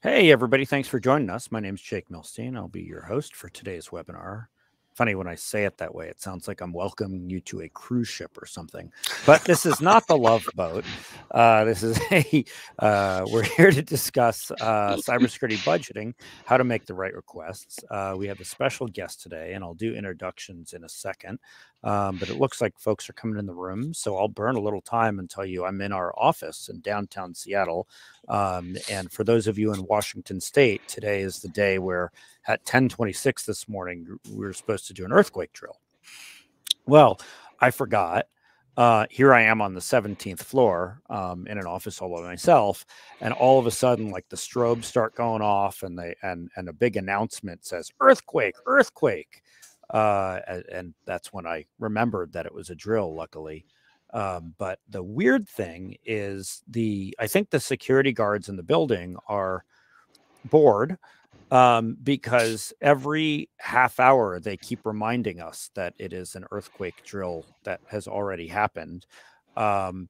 Hey, everybody. Thanks for joining us. My name is Jake Milstein. I'll be your host for today's webinar. Funny when I say it that way, it sounds like I'm welcoming you to a cruise ship or something. But this is not the Love Boat. This is we're here to discuss cybersecurity budgeting, how to make the right requests. We have a special guest today, and I'll do introductions in a second. But it looks like folks are coming in the room, so I'll burn a little time and tell you I'm in our office in downtown Seattle. And for those of you in Washington State, today is the day where at 10:26 this morning, we were supposed to do an earthquake drill. Well, I forgot. Here I am on the 17th floor in an office all by myself, and all of a sudden, like the strobes start going off, and a big announcement says "earthquake, earthquake," and that's when I remembered that it was a drill. Luckily. But the weird thing is I think the security guards in the building are bored because every half hour they keep reminding us that it is an earthquake drill that has already happened.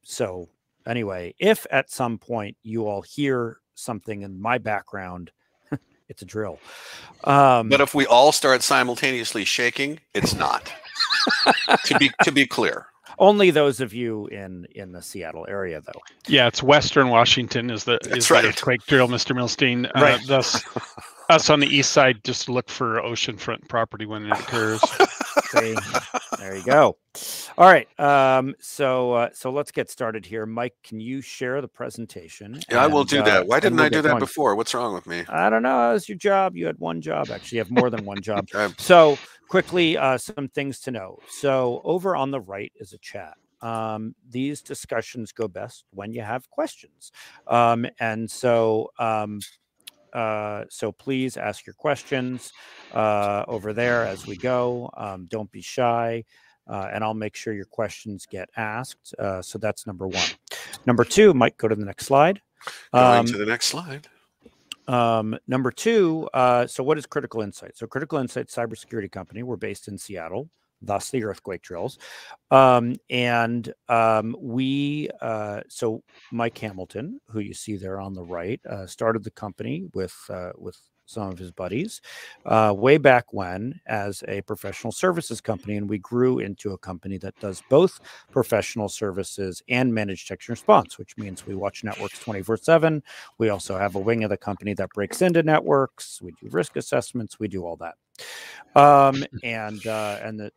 So anyway, if at some point you all hear something in my background, it's a drill. But if we all start simultaneously shaking, it's not. to be clear. Only those of you in the Seattle area, though. Yeah, it's Western Washington is the earthquake drill, Mr. Milstein. Right. Thus, us on the east side just look for oceanfront property when it occurs. See, there you go. All right. So let's get started here. Mike, can you share the presentation? Yeah, I will do that. Why didn't I do that before? What's wrong with me? I don't know. It was your job. You had one job. Actually, you have more than one job. So quickly, some things to know. So over on the right is a chat. These discussions go best when you have questions. So please ask your questions over there as we go. Don't be shy, and I'll make sure your questions get asked. So that's number one. Number two, Mike, go to the next slide. Going to the next slide. Number two, so what is Critical Insight? So Critical Insight cybersecurity company. We're based in Seattle, thus the earthquake drills. So Mike Hamilton, who you see there on the right, started the company with some of his buddies way back when as a professional services company, and we grew into a company that does both professional services and managed detection response, which means we watch networks 24/7. We also have a wing of the company that breaks into networks. We do risk assessments. We do all that.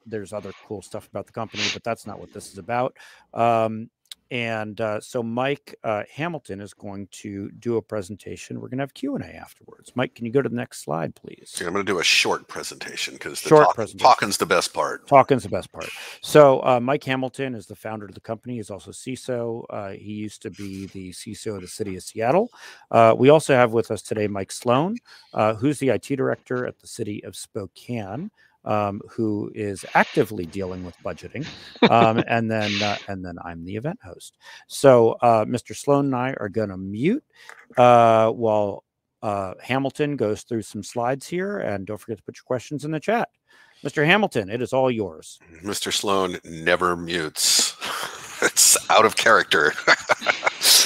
There's other cool stuff about the company, but that's not what this is about. So Mike Hamilton is going to do a presentation. We're going to have Q&A afterwards. Mike, can you go to the next slide, please? See, I'm going to do a short presentation because talking's the best part. Talking's the best part. So Mike Hamilton is the founder of the company. He's also CISO. He used to be the CISO of the city of Seattle. We also have with us today Mike Sloan, who's the IT director at the city of Spokane. Who is actively dealing with budgeting, and then I'm the event host. So Mr. Sloan and I are going to mute while Hamilton goes through some slides here, and don't forget to put your questions in the chat. Mr. Hamilton, it is all yours. Mr. Sloan never mutes. It's out of character.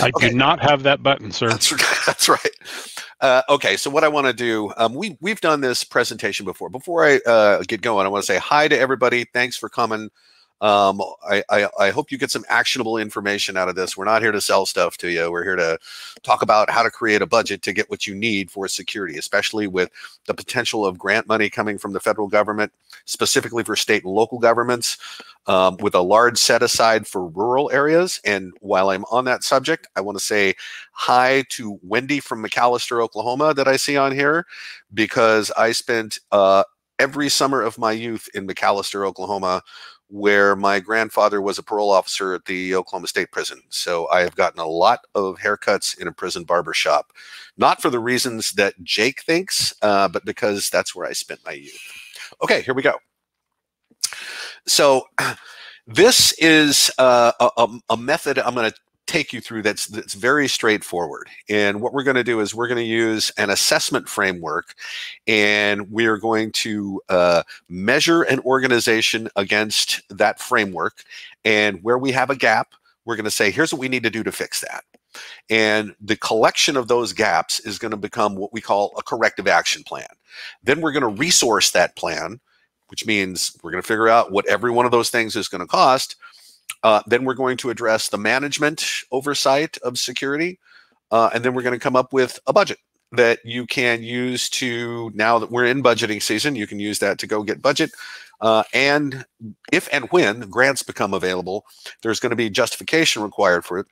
I do not have that button, sir. That's right. Okay, so what I want to do, we've done this presentation before. Before I get going, I want to say hi to everybody. Thanks for coming. I hope you get some actionable information out of this. We're not here to sell stuff to you. We're here to talk about how to create a budget to get what you need for security, especially with the potential of grant money coming from the federal government, specifically for state and local governments, with a large set aside for rural areas. And while I'm on that subject, I want to say hi to Wendy from McAlester, Oklahoma, that I see on here, because I spent every summer of my youth in McAlester, Oklahoma, where my grandfather was a parole officer at the Oklahoma State Prison. So I have gotten a lot of haircuts in a prison barber shop, not for the reasons that Jake thinks, but because that's where I spent my youth. Okay, here we go. So this is a method I'm going to take you through that's very straightforward. And what we're going to do is we're going to use an assessment framework, and we are going to measure an organization against that framework. And where we have a gap, we're going to say, here's what we need to do to fix that. And the collection of those gaps is going to become what we call a corrective action plan. Then we're going to resource that plan, which means we're going to figure out what every one of those things is going to cost. Then we're going to address the management oversight of security. And then we're going to come up with a budget that you can use to, now that we're in budgeting season, you can use that to go get budget. And if and when grants become available, there's going to be justification required for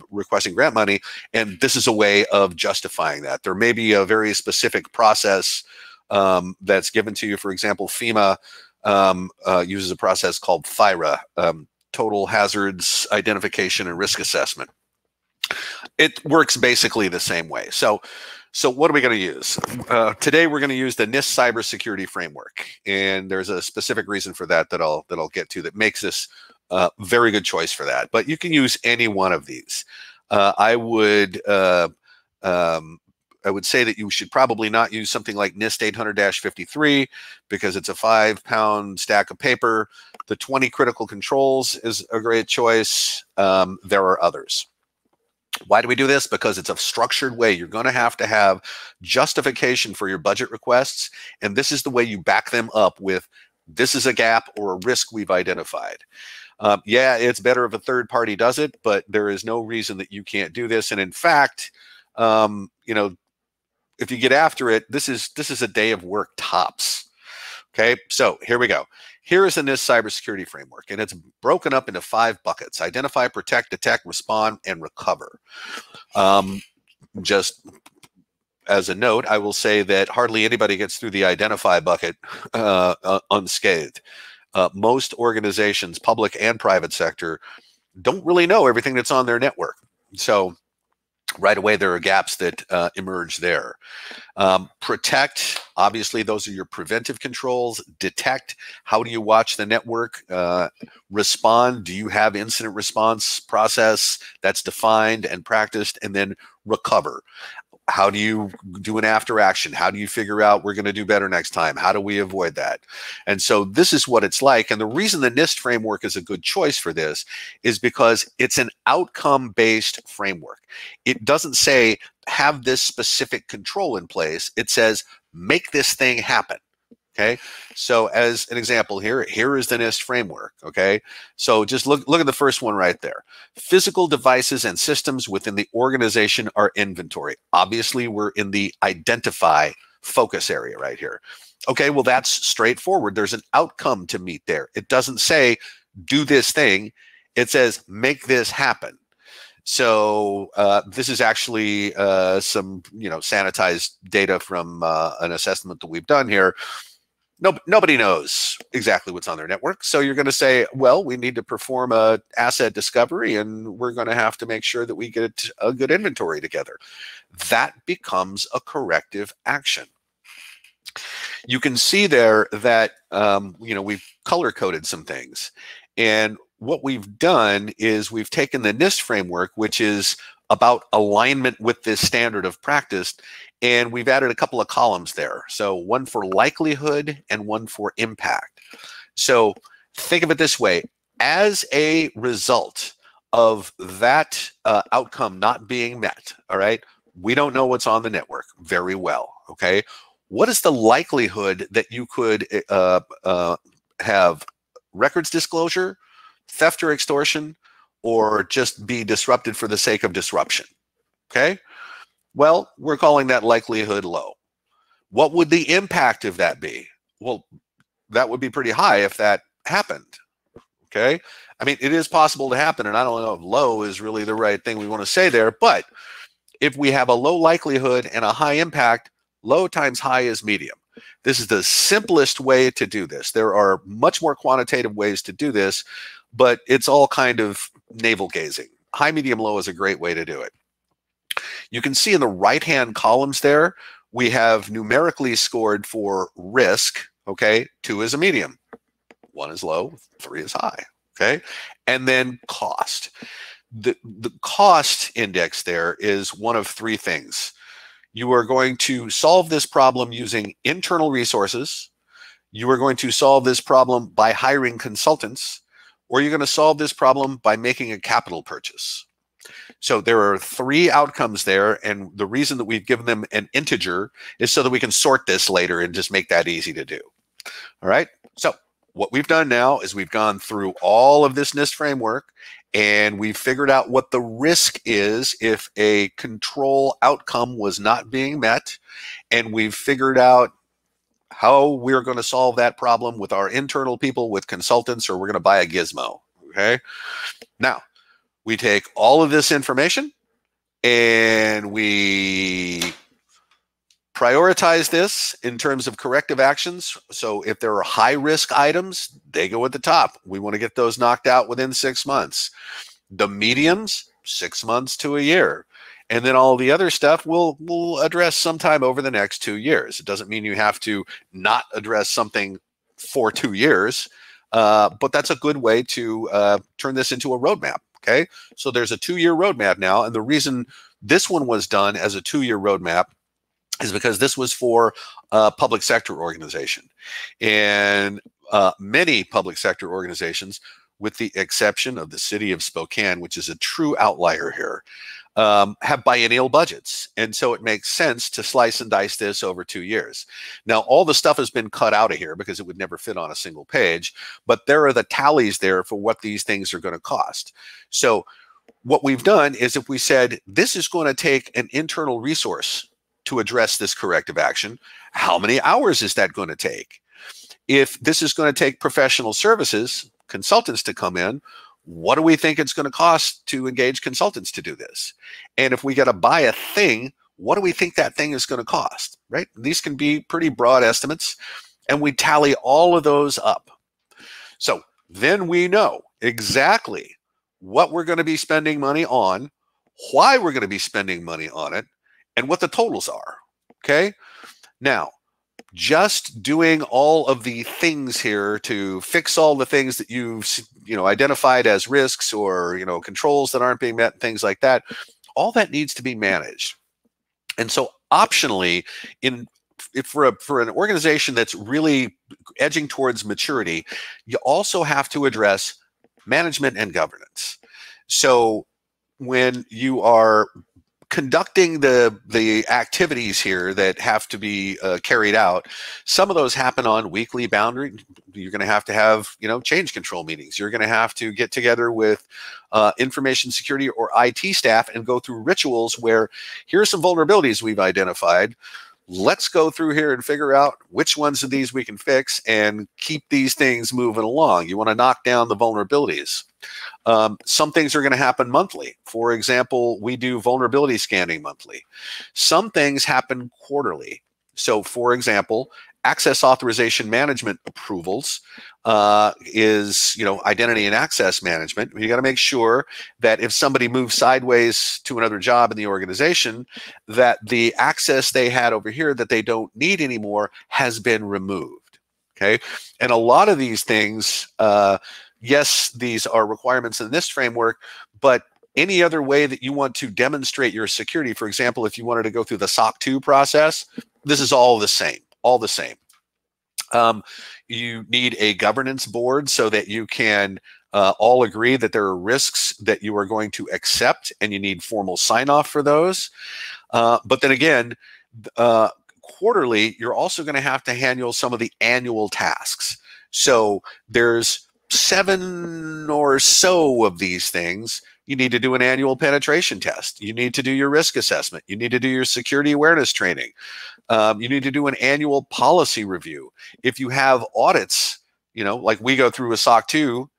requesting grant money. And this is a way of justifying that. There may be a very specific process that's given to you. For example, FEMA uses a process called FIRA, Total Hazards Identification and Risk Assessment. It works basically the same way. So what are we going to use? Today we're going to use the NIST Cybersecurity Framework, and there's a specific reason for that that I'll get to that makes this a very good choice for that. But you can use any one of these. I would say that you should probably not use something like NIST 800-53 because it's a 5-pound stack of paper. The 20 critical controls is a great choice. There are others. Why do we do this? Because it's a structured way. You're going to have justification for your budget requests. And this is the way you back them up with, this is a gap or a risk we've identified. Yeah, it's better if a third party does it, but there is no reason that you can't do this. And in fact, you know, if you get after it, this is a day of work tops. Okay, so here we go. Here is the NIST Cybersecurity Framework, and it's broken up into 5 buckets: identify, protect, detect, respond, and recover. Just as a note, I will say that hardly anybody gets through the identify bucket unscathed. Most organizations, public and private sector, don't really know everything that's on their network. So right away, there are gaps that emerge there. Protect, obviously, those are your preventive controls. Detect, how do you watch the network? Respond, do you have incident response process that's defined and practiced? And then recover. How do you do an after action? How do you figure out we're going to do better next time? How do we avoid that? And so this is what it's like. And the reason the NIST framework is a good choice for this is because it's an outcome-based framework. It doesn't say have this specific control in place. It says make this thing happen. Okay, so as an example here is the NIST framework. Okay, so just look at the first one right there. Physical devices and systems within the organization are inventory. Obviously, we're in the identify focus area right here. Okay, well, that's straightforward. There's an outcome to meet there. It doesn't say do this thing. It says make this happen. So this is actually some sanitized data from an assessment that we've done here. Nobody knows exactly what's on their network. So you're going to say, well, we need to perform a asset discovery, and we're going to have to make sure that we get a good inventory together. That becomes a corrective action. You can see there that, we've color-coded some things. And what we've done is we've taken the NIST framework, which is about alignment with this standard of practice, and we've added a couple of columns there. So one for likelihood and one for impact. So think of it this way. As a result of that outcome not being met, all right, we don't know what's on the network very well, okay? What is the likelihood that you could have records disclosure, theft or extortion, or just be disrupted for the sake of disruption? Okay, well, we're calling that likelihood low. What would the impact of that be? Well, that would be pretty high if that happened. Okay, I mean, it is possible to happen, and I don't know if low is really the right thing we want to say there, but if we have a low likelihood and a high impact, low times high is medium. This is the simplest way to do this. There are much more quantitative ways to do this, but it's all kind of navel gazing. High, medium, low is a great way to do it. You can see in the right-hand columns there, we have numerically scored for risk. Okay, 2 is a medium, 1 is low, 3 is high. Okay, and then cost. The cost index there is one of 3 things. You are going to solve this problem using internal resources. You are going to solve this problem by hiring consultants, or you're going to solve this problem by making a capital purchase. So there are 3 outcomes there, and the reason that we've given them an integer is so that we can sort this later and just make that easy to do. All right, so what we've done now is we've gone through all of this NIST framework, and we've figured out what the risk is if a control outcome was not being met, and we've figured out how we're going to solve that problem with our internal people, with consultants, or we're going to buy a gizmo. Okay, now we take all of this information and we prioritize this in terms of corrective actions. So if there are high risk items, they go at the top. We want to get those knocked out within 6 months. The mediums, 6 months to a year. And then all the other stuff we'll address sometime over the next 2 years. It doesn't mean you have to not address something for 2 years, but that's a good way to turn this into a roadmap. Okay, so there's a 2-year roadmap now, and the reason this one was done as a 2-year roadmap is because this was for a public sector organization, and many public sector organizations, with the exception of the city of Spokane, which is a true outlier here, have biennial budgets. And so it makes sense to slice and dice this over 2 years. Now, all the stuff has been cut out of here because it would never fit on a single page, but there are the tallies there for what these things are going to cost. So what we've done is, if we said this is going to take an internal resource to address this corrective action, how many hours is that going to take? If this is going to take professional services, consultants to come in, what do we think it's going to cost to engage consultants to do this? And if we got to buy a thing, what do we think that thing is going to cost, right? These can be pretty broad estimates, and we tally all of those up. So then we know exactly what we're going to be spending money on, why we're going to be spending money on it, and what the totals are, okay? Now, just doing all of the things here to fix all the things that you've identified as risks, or controls that aren't being met, and things like that, all that needs to be managed. And so optionally, for an organization that's really edging towards maturity, you also have to address management and governance. So when you are conducting the activities here that have to be carried out, some of those happen on weekly boundary. You're going to have change control meetings. You're going to have to get together with information security or IT staff and go through rituals where, here's some vulnerabilities we've identified. Let's go through here and figure out which ones of these we can fix and keep these things moving along. You want to knock down the vulnerabilities. Some things are going to happen monthly. For example, we do vulnerability scanning monthly. Some things happen quarterly. So, for example, access authorization management approvals is identity and access management. You got to make sure that if somebody moves sideways to another job in the organization, that the access they had over here that they don't need anymore has been removed. Okay, and a lot of these things, yes, these are requirements in this framework, but any other way that you want to demonstrate your security, for example, if you wanted to go through the SOC 2 process, this is all the same, all the same. You need a governance board so that you can all agree that there are risks that you are going to accept, and you need formal sign-off for those. But then again, quarterly, you're also going to have to handle some of the annual tasks. So there's 7 or so of these things. You need to do an annual penetration test. You need to do your risk assessment. You need to do your security awareness training. You need to do an annual policy review. If you have audits, like we go through a SOC 2,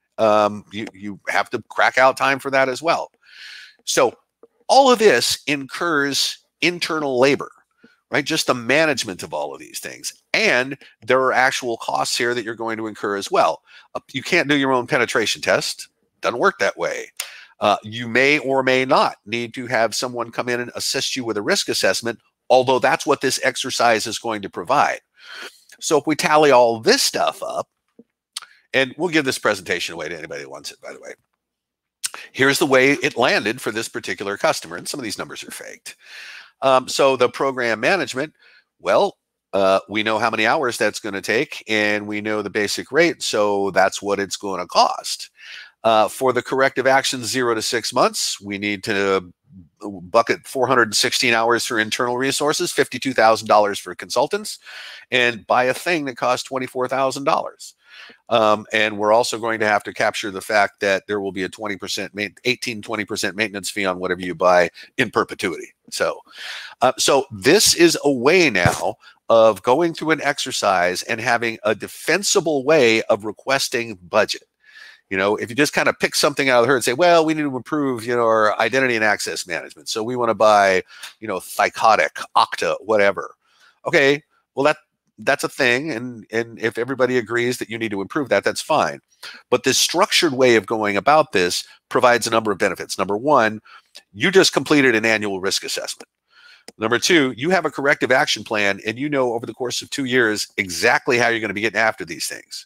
you have to crack out time for that as well. So all of this incurs internal labor, right? Just the management of all of these things. And there are actual costs here that you're going to incur as well. You can't do your own penetration test. Doesn't work that way. You may or may not need to have someone come in and assist you with a risk assessment, although that's what this exercise is going to provide. So if we tally all this stuff up, and we'll give this presentation away to anybody who wants it, by the way. Here's the way it landed for this particular customer, and some of these numbers are faked. So the program management, well, we know how many hours that's going to take, and we know the basic rate, so that's what it's going to cost. For the corrective actions 0 to 6 months, we need to bucket 416 hours for internal resources, $52,000 for consultants, and buy a thing that costs $24,000. And we're also going to have to capture the fact that there will be a 20% maintenance fee on whatever you buy in perpetuity. So this is a way now of going through an exercise and having a defensible way of requesting budget. You know, if you just kind of pick something out of her and say, well, we need to improve, you know, our identity and access management, so we want to buy, you know, Thycotic, Okta, whatever. Okay, well, that's a thing, and if everybody agrees that you need to improve that, that's fine. But this structured way of going about this provides a number of benefits. Number one, you just completed an annual risk assessment. Number two, you have a corrective action plan, and you know over the course of 2 years exactly how you're going to be getting after these things.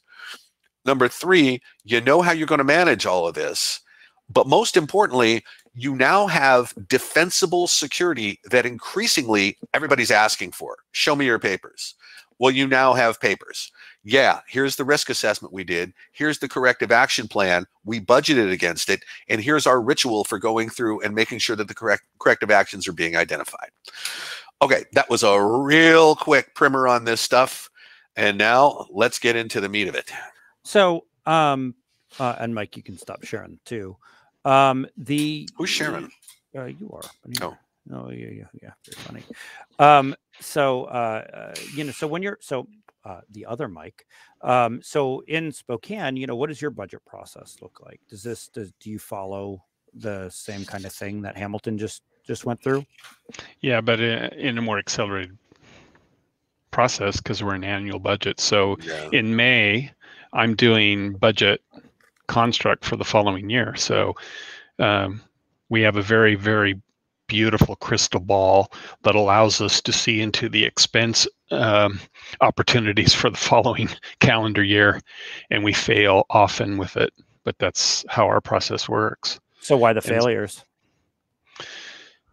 Number three, you know how you're going to manage all of this. But most importantly, you now have defensible security that increasingly everybody's asking for. Show me your papers. Well, you now have papers. Yeah, here's the risk assessment we did. Here's the corrective action plan. We budgeted against it. And here's our ritual for going through and making sure that the corrective actions are being identified. Okay, that was a real quick primer on this stuff. And now let's get into the meat of it. So, and Mike, you can stop sharing too. Who's sharing? You are. Oh. Oh, yeah. Very funny. You know, so when you're, the other Mike, so in Spokane, you know, what does your budget process look like? Do you follow the same kind of thing that Hamilton just went through? Yeah, but in a more accelerated process, because we're an annual budget. So Yeah. in May, I'm doing budget construct for the following year. So we have a very, very beautiful crystal ball that allows us to see into the expense opportunities for the following calendar year, and we fail often with it, but that's how our process works. So why the failures?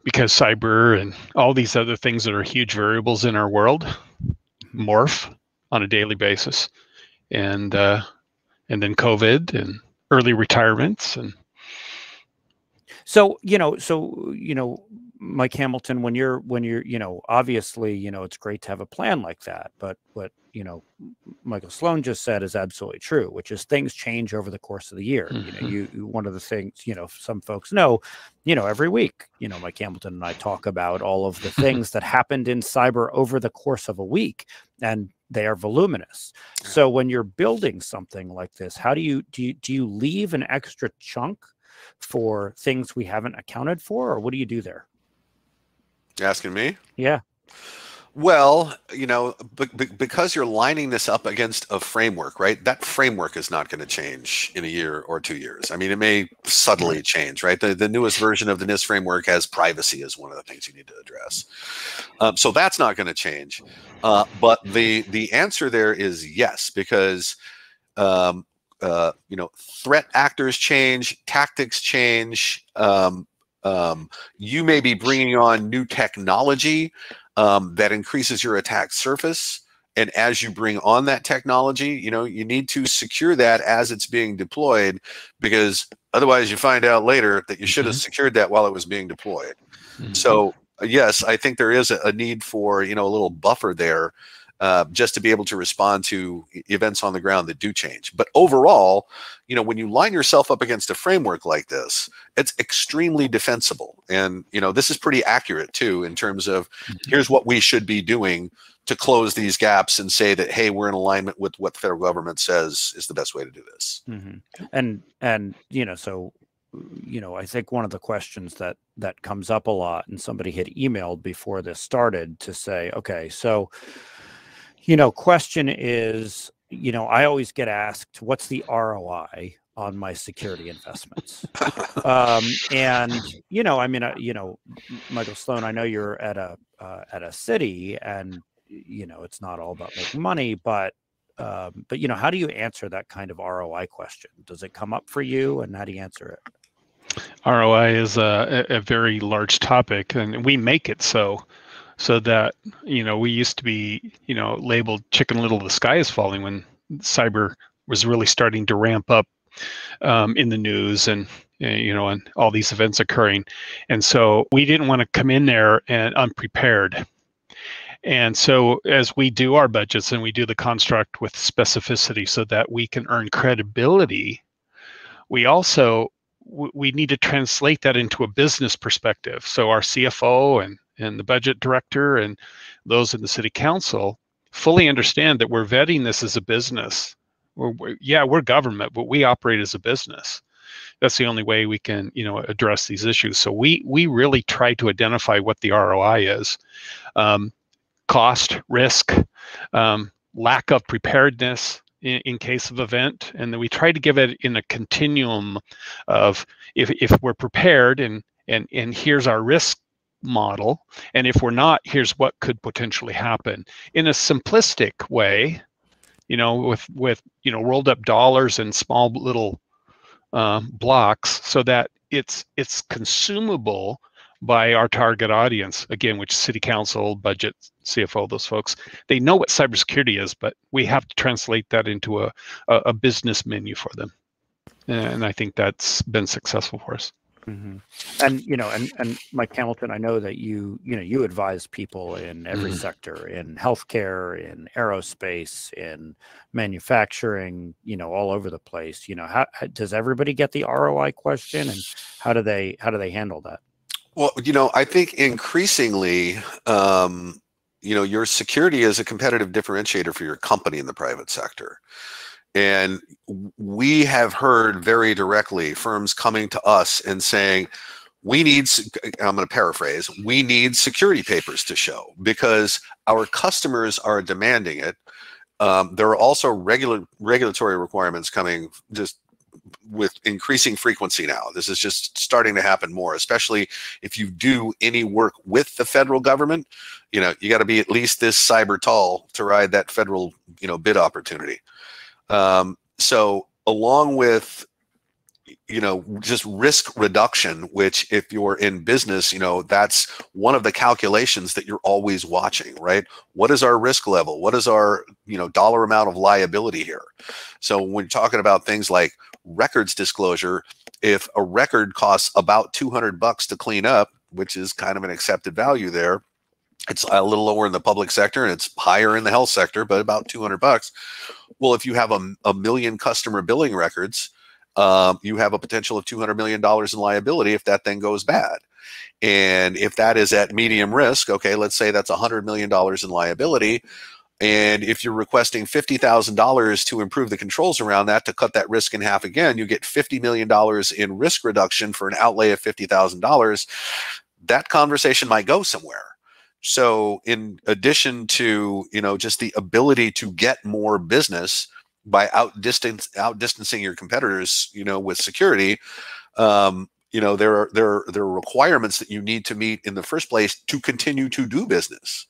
Because cyber and all these other things that are huge variables in our world morph on a daily basis, and then COVID and early retirements. And so you know, Mike Hamilton, when you're, you know, obviously, you know, it's great to have a plan like that, but what, you know, Michael Sloan just said is absolutely true, which is things change over the course of the year. Mm-hmm. You know, one of the things, you know, some folks know, you know, every week, you know, Mike Hamilton and I talk about all of the things that happened in cyber over the course of a week, and they are voluminous. So when you're building something like this, how do you leave an extra chunk for things we haven't accounted for, or what do you do there? You asking me? Yeah. Well, you know, because you're lining this up against a framework, right? That framework is not going to change in a year or 2 years. I mean, it may subtly change, right? The newest version of the NIST framework has privacy as one of the things you need to address. So that's not going to change. But the answer there is yes, because you know, threat actors change, tactics change. You may be bringing on new technology that increases your attack surface. And as you bring on that technology, you know, you need to secure that as it's being deployed, because otherwise you find out later that you should have secured that while it was being deployed. So yes, I think there is a need for, you know, a little buffer there, just to be able to respond to events on the ground that do change. But overall, you know, when you line yourself up against a framework like this, it's extremely defensible. And, you know, this is pretty accurate too, in terms of here's what we should be doing to close these gaps and say that, hey, we're in alignment with what the federal government says is the best way to do this. And, you know, so, you know, I think one of the questions that comes up a lot, and somebody had emailed before this started to say, okay, so, you know, question is, you know, I always get asked, what's the ROI on my security investments? And, you know, I mean, you know, Michael Sloan, I know you're at a city, and, you know, it's not all about making money, but, you know, how do you answer that kind of ROI question? Does it come up for you, and how do you answer it? ROI is a very large topic, and we make it so that, you know, we used to be, you know, labeled Chicken Little, the sky is falling, when cyber was really starting to ramp up in the news and and all these events occurring. And so we didn't want to come in there and unprepared. And so as we do our budgets and we do the construct with specificity so that we can earn credibility, we also we need to translate that into a business perspective. So our CFO and the budget director and those in the city council fully understand that we're vetting this as a business. We're government, but we operate as a business. That's the only way we can, address these issues. So we really try to identify what the ROI is. Cost, risk, lack of preparedness in case of event, and then we try to give it in a continuum of if we're prepared and here's our risk model, and if we're not, here's what could potentially happen in a simplistic way, with rolled up dollars and small little blocks, so that it's consumable by our target audience, again, which city council, budget, CFO, those folks. They know what cybersecurity is, but we have to translate that into a business menu for them. And I think that's been successful for us. Mm-hmm. And Mike Hamilton, I know that you advise people in every sector, in healthcare, in aerospace, in manufacturing, all over the place. How does everybody get the ROI question, and how do they handle that? Well, I think increasingly, your security is a competitive differentiator for your company in the private sector. And we have heard very directly firms coming to us and saying, I'm going to paraphrase, we need security papers to show because our customers are demanding it. There are also regulatory requirements coming just with increasing frequency now. This is just starting to happen more, especially if you do any work with the federal government. You got to be at least this cyber tall to ride that federal, bid opportunity. So along with, just risk reduction, which if you're in business, that's one of the calculations that you're always watching, right? What is our risk level? What is our, dollar amount of liability here? So when you're talking about things like records disclosure, if a record costs about $200 to clean up, which is kind of an accepted value there, it's a little lower in the public sector and it's higher in the health sector, but about $200. Well, if you have a million customer billing records, you have a potential of $200 million in liability if that thing goes bad. And if that is at medium risk, okay, let's say that's $100 million in liability. And if you're requesting $50,000 to improve the controls around that to cut that risk in half again, you get $50 million in risk reduction for an outlay of $50,000. That conversation might go somewhere. So in addition to, just the ability to get more business by outdistancing your competitors, with security, there are requirements that you need to meet in the first place to continue to do business.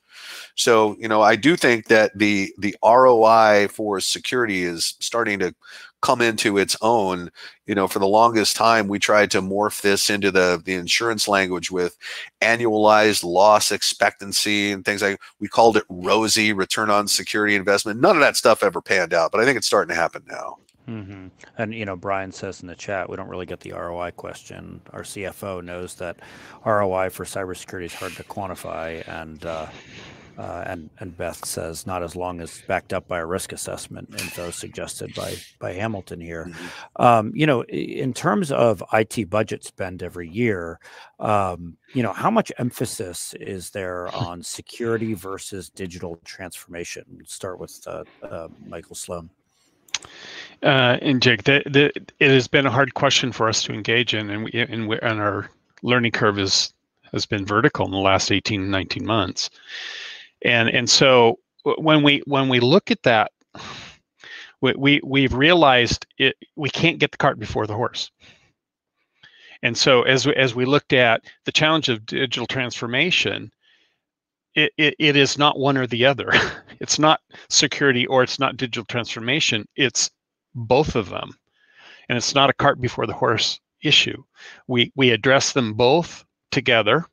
So, I do think that the ROI for security is starting to come into its own. For the longest time, we tried to morph this into the insurance language with annualized loss expectancy and things like, we called it ROSI, return on security investment. None of that stuff ever panned out, but I think it's starting to happen now. Mm-hmm. And Brian says in the chat, we don't really get the ROI question. Our CFO knows that ROI for cybersecurity is hard to quantify, and Beth says not as long as backed up by a risk assessment info suggested by Hamilton here. Mm-hmm. In terms of IT budget spend every year, how much emphasis is there on security versus digital transformation? Let's start with Michael Sloan. And Jake, it has been a hard question for us to engage in, and our learning curve has been vertical in the last 18, 19 months. And so when we look at that, we've realized we can't get the cart before the horse. And so as we looked at the challenge of digital transformation, it is not one or the other. It's not security or it's not digital transformation. It's both of them. And it's not a cart before the horse issue. We address them both together,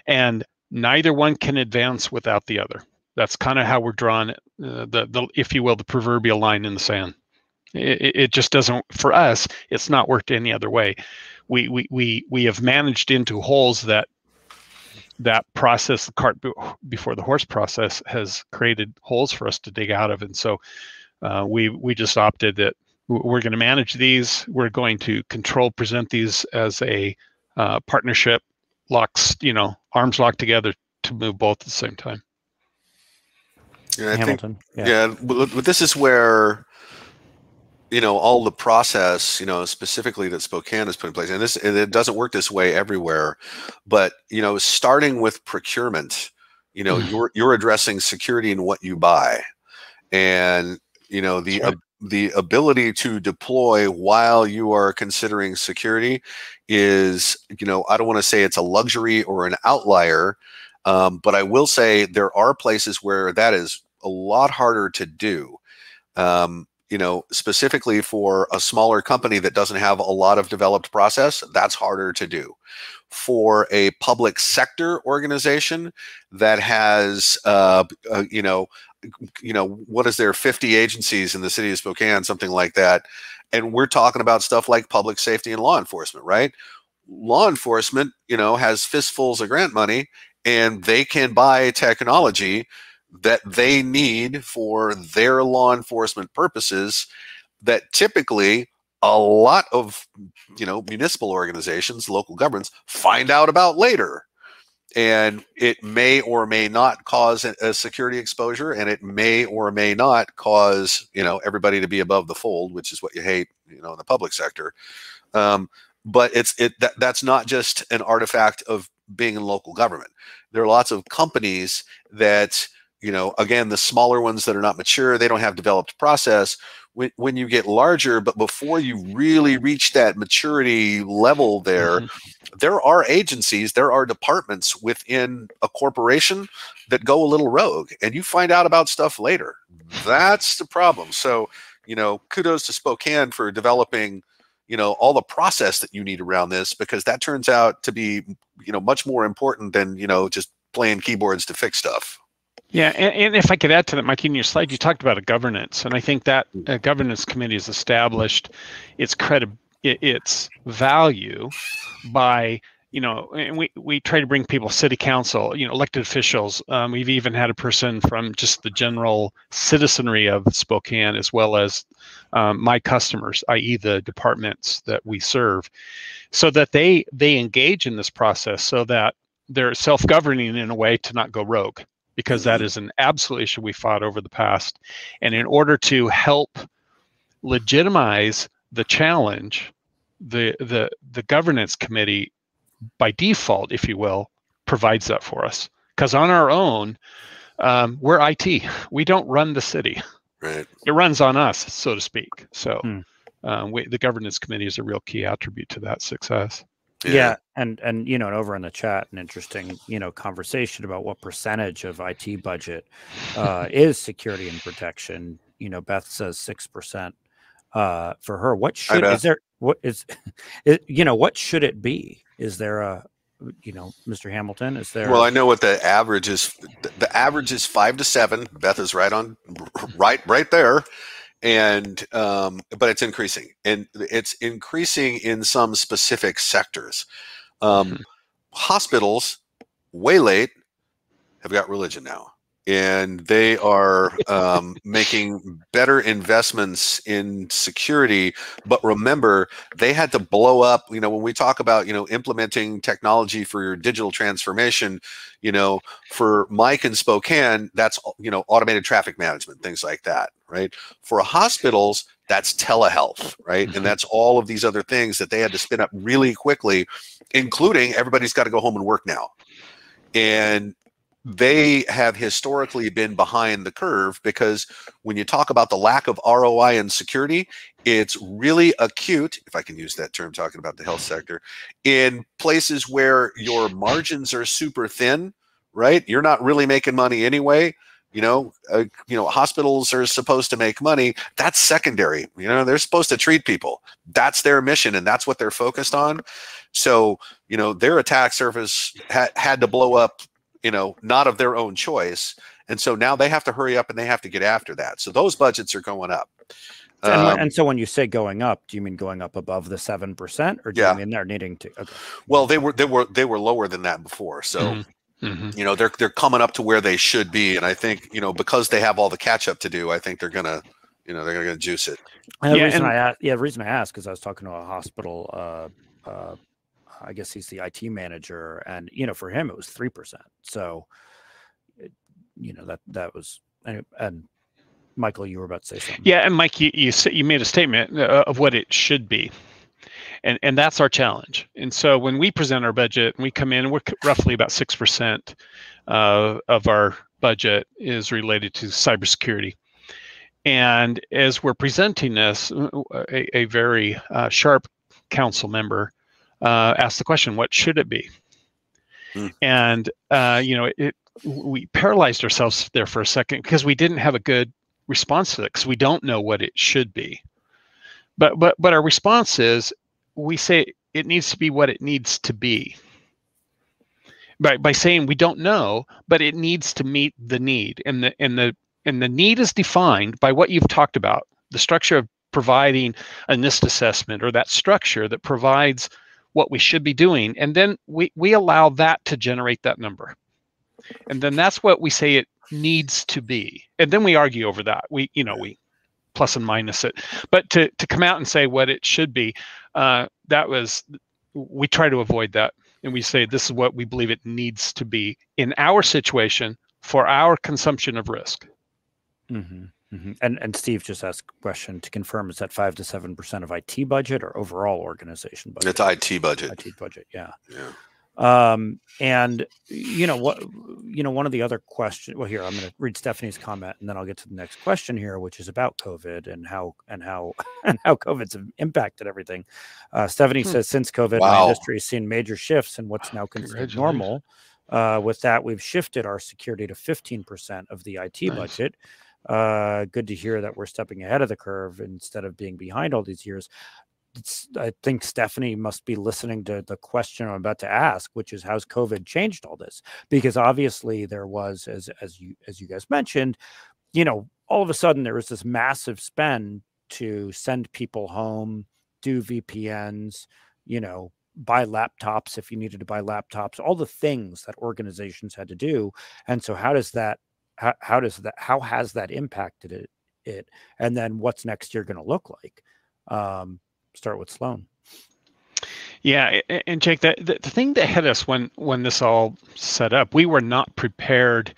and neither one can advance without the other. That's kind of how we're drawing the if you will, the proverbial line in the sand. It just doesn't, for us, it's not worked any other way. We have managed into holes that process, the cart before the horse process, has created holes for us to dig out of. And so we just opted that we're going to manage these. We're going to present these as a partnership, arms locked together to move both at the same time. Yeah, I Hamilton. think, yeah, but this is where, all the process, specifically that Spokane has put in place, and it doesn't work this way everywhere, but, starting with procurement, you're addressing security in what you buy, and, the ability to deploy while you are considering security is, I don't want to say it's a luxury or an outlier, but I will say there are places where that is a lot harder to do. Specifically for a smaller company that doesn't have a lot of developed process, that's harder to do. For a public sector organization that has, what is there, 50 agencies in the city of Spokane, something like that. And we're talking about stuff like public safety and law enforcement, right? Law enforcement, has fistfuls of grant money, and they can buy technology that they need for their law enforcement purposes that typically a lot of, municipal organizations, local governments find out about later. And it may or may not cause a security exposure, and it may or may not cause, everybody to be above the fold, which is what you hate, in the public sector. But that's not just an artifact of being in local government. There are lots of companies that, again, the smaller ones that are not mature, they don't have developed process. When you get larger, but before you really reach that maturity level there are agencies, there are departments within a corporation that go a little rogue, and you find out about stuff later. That's the problem. So, kudos to Spokane for developing, all the process that you need around this, because that turns out to be, much more important than, just playing keyboards to fix stuff. Yeah, and if I could add to that, Mike, in your slide, you talked about a governance, and I think that a governance committee has established its value by, and we try to bring people, city council, elected officials. We've even had a person from just the general citizenry of Spokane, as well as my customers, i.e. the departments that we serve, so that they engage in this process, so that they're self-governing in a way to not go rogue, because that is an absolute issue we fought over the past. And in order to help legitimize the challenge, the governance committee, by default, if you will, provides that for us. Because on our own, we're IT. We don't run the city. Right. It runs on us, so to speak. So the governance committee is a real key attribute to that success. Yeah, and over in the chat, an interesting conversation about what percentage of IT budget is security and protection. Beth says 6% for her. What should what should it be? Is there a Mr. Hamilton? Is there? Well, I know what the average is. The average is 5 to 7. Beth is right there. And but it's increasing, and it's increasing in some specific sectors. Hospitals, way late, have got religion now, and they are making better investments in security. But remember, they had to blow up. When we talk about implementing technology for your digital transformation, for Mike and Spokane, that's automated traffic management, things like that, right? For hospitals, that's telehealth, right? And that's all of these other things that they had to spin up really quickly, including everybody's got to go home and work now. And they have historically been behind the curve, because when you talk about the lack of ROI in security, it's really acute, if I can use that term, talking about the health sector, in places where your margins are super thin, right? You're not really making money anyway. Hospitals are supposed to make money. That's secondary. They're supposed to treat people. That's their mission, and that's what they're focused on. So, their attack surface had to blow up, not of their own choice. And so now they have to hurry up and they have to get after that. So those budgets are going up. And so when you say going up, do you mean going up above the 7%, or do you mean they're needing to? Okay. Well, they were lower than that before, so you know, they're coming up to where they should be, and I think, you know, because they have all the catch up to do, I think they're gonna juice it. And the reason I asked is I was talking to a hospital. I guess he's the IT manager, and you know, for him it was 3%. So, you know, that was, and Michael, you were about to say something. Yeah, and Mike, you made a statement of what it should be, and that's our challenge. And so when we present our budget, we come in, we're roughly about 6% of our budget is related to cybersecurity. And as we're presenting this, a very sharp council member asked the question, "What should it be?" And you know, we paralyzed ourselves there for a second because we didn't have a good response to it, because we don't know what it should be. But our response is, we say it needs to be what it needs to be. By saying we don't know, but it needs to meet the need, and the need is defined by what you've talked about, the structure of providing a NIST assessment, or that structure that provides what we should be doing, and then we allow that to generate that number, and then that's what we say it needs to be, and then we argue over that. We plus and minus it, but to come out and say what it should be, we try to avoid that, and we say this is what we believe it needs to be in our situation for our consumption of risk. And Steve just asked a question to confirm: is that 5 to 7% of IT budget or overall organization budget? It's IT budget. IT budget, yeah. And you know what? You know, one of the other questions. Well, here I'm going to read Stephanie's comment, and then I'll get to the next question here, which is about COVID and how COVID's impacted everything. Stephanie says, since COVID, my industry has seen major shifts in what's now considered normal. With that, we've shifted our security to 15% of the IT budget. Good to hear that we're stepping ahead of the curve instead of being behind all these years. I think Stephanie must be listening to the question I'm about to ask, which is, how's COVID changed all this? Because obviously there was, as you guys mentioned, you know, all of a sudden there was this massive spend to send people home, do VPNs, you know, buy laptops if you needed to buy laptops, all the things that organizations had to do. And so how has that impacted it? And then what's next year going to look like? Start with Sloan. Yeah, and Jake, the thing that hit us when this all set up, we were not prepared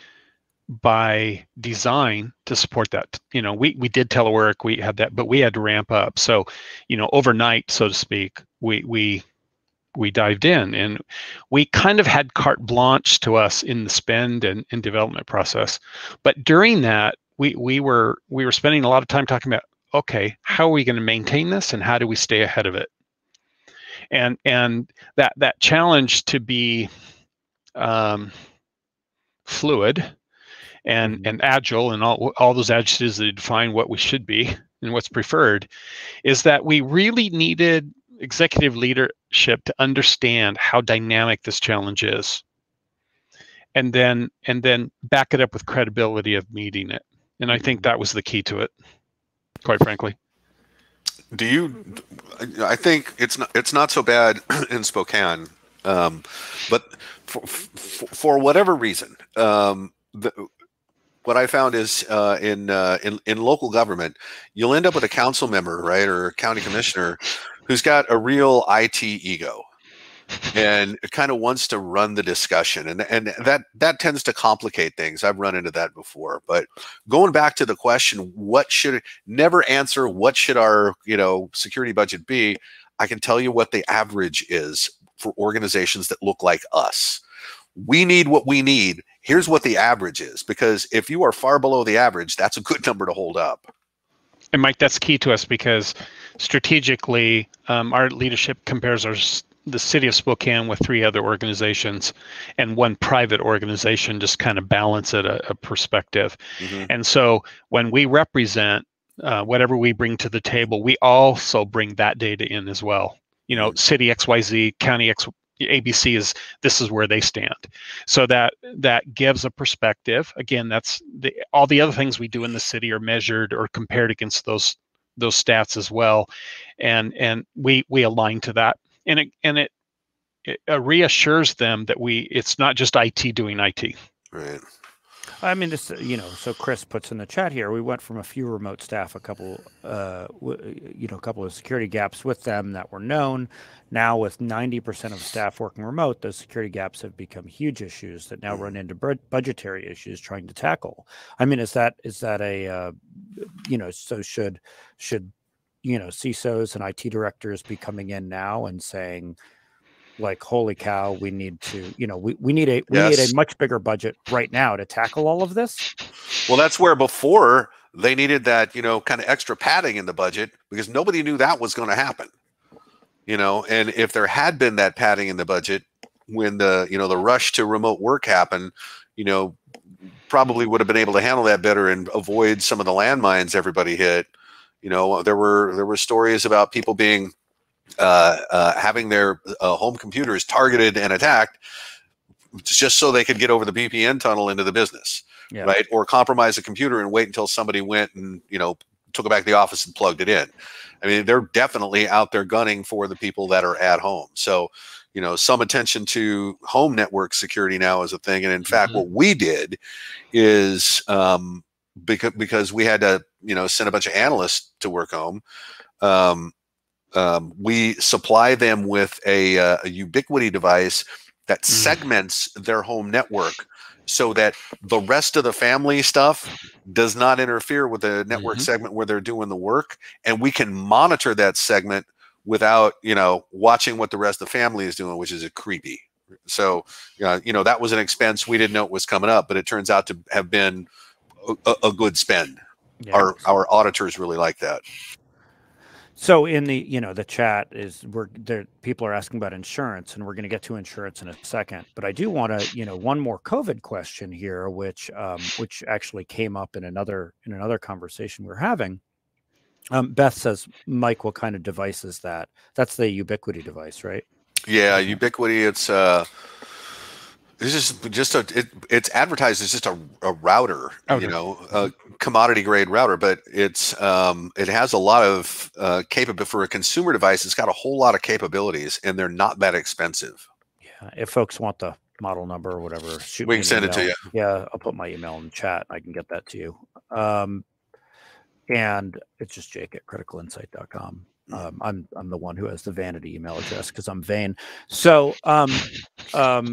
by design to support that. You know, we did telework, we had that, but we had to ramp up. So, you know, overnight, so to speak, we dived in, and we kind of had carte blanche to us in the spend and development process. But during that, we were spending a lot of time talking about, okay, how are we going to maintain this, and how do we stay ahead of it? And that challenge to be fluid and agile, and all those adjectives that define what we should be and what's preferred, is that we really needed executive leadership to understand how dynamic this challenge is, and then back it up with credibility of meeting it. And I think that was the key to it, quite frankly. I think it's not so bad in Spokane, but for whatever reason, what I found is in local government, you'll end up with a council member, right, or a county commissioner who's got a real IT ego and kind of wants to run the discussion, and that tends to complicate things. I've run into that before. But going back to the question, never answer what should our security budget be. I can tell you what the average is for organizations that look like us. We need what we need. Here's what the average is, because if you are far below the average, that's a good number to hold up. And Mike, that's key to us, because strategically, our leadership compares the city of Spokane with 3 other organizations and 1 private organization, just kind of balance it a perspective. And so when we represent whatever we bring to the table, we also bring that data in as well. You know, city XYZ, county ABC this is where they stand. So that gives a perspective. Again, that's all the other things we do in the city are measured or compared against those those stats as well, and we align to that, and it reassures them that it's not just IT doing IT. Right. I mean, this, so Chris puts in the chat here, we went from a few remote staff, a couple of security gaps with them that were known. Now with 90% of staff working remote, those security gaps have become huge issues that now run into budgetary issues trying to tackle. I mean, is that a, so should CISOs and IT directors be coming in now and saying, like, holy cow, we need to, we need a much bigger budget right now to tackle all of this? Well, that's where before they needed that, kind of extra padding in the budget, because nobody knew that was going to happen. And if there had been that padding in the budget when the rush to remote work happened, probably would have been able to handle that better and avoid some of the landmines everybody hit. There were stories about people being having their home computers targeted and attacked just so they could get over the VPN tunnel into the business, right? Or compromise a computer and wait until somebody went and took it back to the office and plugged it in. I mean, they're definitely out there gunning for the people that are at home. So, some attention to home network security now is a thing. And in fact, what we did is because we had to, send a bunch of analysts to work home. We supply them with a Ubiquity device that segments their home network so that the rest of the family stuff does not interfere with the network segment where they're doing the work. And we can monitor that segment without, watching what the rest of the family is doing, which is creepy. So, that was an expense we didn't know it was coming up, but it turns out to have been a good spend. Yeah. Our auditors really like that. So in the, the chat is people are asking about insurance, and we're going to get to insurance in a second. But I do want to, one more COVID question here, which actually came up in another conversation we were having. Beth says, Mike, what kind of device is that? That's the Ubiquity device, right? Yeah, Ubiquity. It's it's advertised as just a router, a commodity grade router, but it has a lot of capability for a consumer device. It's got a whole lot of capabilities, and they're not that expensive. Yeah, if folks want the model number or whatever, we can send it to you. Yeah, I'll put my email in the chat. I can get that to you. And it's just jake@criticalinsight.com. I'm the one who has the vanity email address because I'm vain. So, but back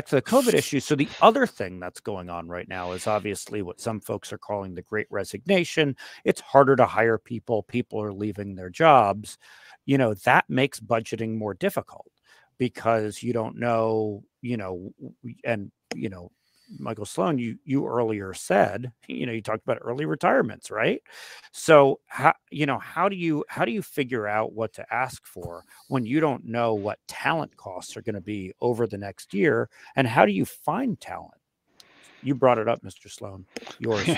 to the COVID issue. So the other thing that's going on right now is obviously what some folks are calling the Great Resignation. It's harder to hire people. People are leaving their jobs. That makes budgeting more difficult because you don't know, Michael Sloan, you earlier said, you talked about early retirements, right? So how do you figure out what to ask for when you don't know what talent costs are going to be over the next year? And how do you find talent? You brought it up, Mr. Sloan. Yours.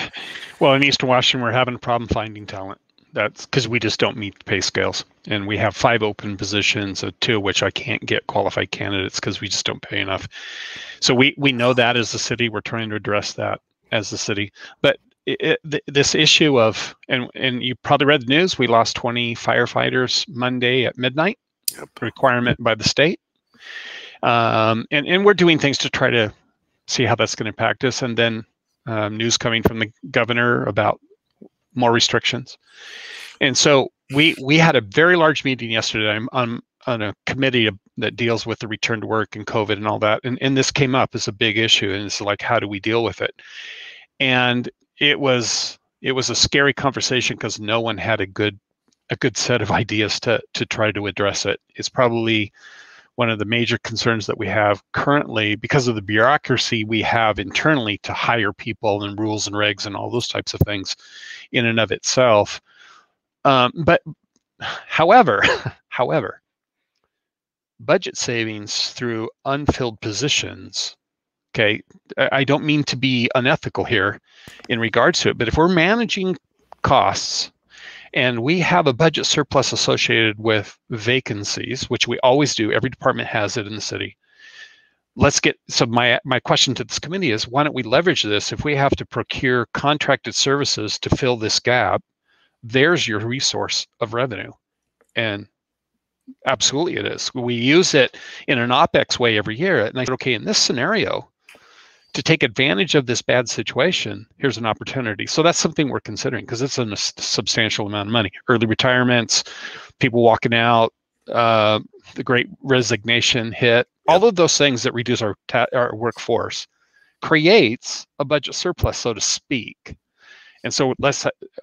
Well, in Eastern Washington, we're having a problem finding talent. That's because we just don't meet the pay scales. And we have 5 open positions, 2 of which I can't get qualified candidates because we just don't pay enough. So we know that as a city. We're trying to address that as a city. But this issue of, and you probably read the news, we lost 20 firefighters Monday at midnight, requirement by the state. And we're doing things to try to see how that's going to impact us. And then news coming from the governor about more restrictions. And so we had a very large meeting yesterday. I'm on a committee that deals with the return to work and COVID and all that. And this came up as a big issue. And it's like, how do we deal with it? And it was a scary conversation because no one had a good set of ideas to try to address it. It's probably one of the major concerns that we have currently because of the bureaucracy we have internally to hire people and rules and regs and all those types of things in and of itself. But however, budget savings through unfilled positions, okay, I don't mean to be unethical here in regards to it, but if we're managing costs and we have a budget surplus associated with vacancies, which we always do, every department has it in the city. So my question to this committee is, why don't we leverage this if we have to procure contracted services to fill this gap? there's your resource of revenue. And absolutely it is. We use it in an OpEx way every year. And I said, okay, in this scenario, to take advantage of this bad situation, here's an opportunity. So that's something we're considering because it's a substantial amount of money. Early retirements, people walking out, the great resignation hit, all of those things that reduce our workforce creates a budget surplus, so to speak. And so